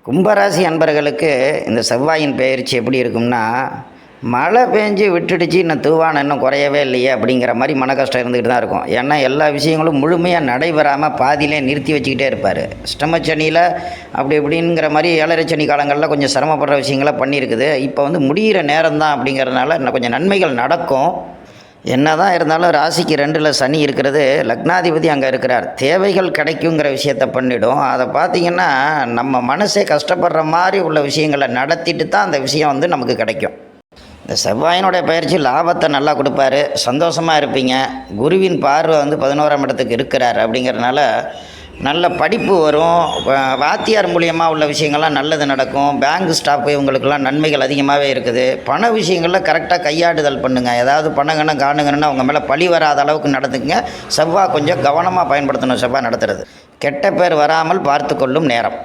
கும்பராசி அன்பர்களுக்கு இந்த செவ்வாயின் பெயர்ச்சி எப்படி இருக்கும்னா, மழை பெஞ்சு விட்டுடுச்சு, இன்னும் தூவானம் இன்னும் குறையவே இல்லையே அப்படிங்கிற மாதிரி மன கஷ்டம் இருந்துக்கிட்டு தான் இருக்கும். ஏன்னா எல்லா விஷயங்களும் முழுமையாக நடைபெறாமல் பாதியிலே நிறுத்தி வச்சுக்கிட்டே இருப்பார். அஷ்டமச்சனியில் அப்படி இப்படிங்கிற மாதிரி 7.5 சனி காலங்களில் கொஞ்சம் சிரமப்படுற விஷயங்களை பண்ணியிருக்குது. இப்போ வந்து முடிகிற நேரம் தான் அப்படிங்கிறதுனால இன்னும் கொஞ்சம் நன்மைகள் நடக்கும். என்னதான் இருந்தாலும் ராசிக்கு 2ல் சனி இருக்கிறது, லக்னாதிபதி அங்கே இருக்கிறார். தேவைகள் கிடைக்குங்கிற விஷயத்த பண்ணிடும். அதை பார்த்திங்கன்னா நம்ம மனசே கஷ்டப்படுற மாதிரி உள்ள விஷயங்களை நடத்திட்டு தான் அந்த விஷயம் வந்து நமக்கு கிடைக்கும். இந்த செவ்வாயினுடைய பயிற்சி லாபத்தை நல்லா கொடுப்பாரு, சந்தோஷமாக இருப்பீங்க. குருவின் பார்வை வந்து 11ஆம் இடத்துக்கு இருக்கிறார். அப்படிங்கிறதுனால நல்ல படிப்பு வரும். வாத்தியார் மூலியமாக உள்ள விஷயங்கள்லாம் நல்லது நடக்கும். பேங்க் ஸ்டாஃப் இவங்களுக்கெல்லாம் நன்மைகள் அதிகமாகவே இருக்குது. பண விஷயங்களில் கரெக்டாக கையாடுதல் பண்ணுங்கள். ஏதாவது பணங்கன்னு காணுங்கன்னு அவங்க மேலே பழி வராத அளவுக்கு நடந்துக்குங்க. செவ்வாய் கொஞ்சம் கவனமாக பயன்படுத்தணும். செவ்வாய் நடத்துறது கெட்ட பேர் வராமல் பார்த்து கொள்ளும் நேரம்.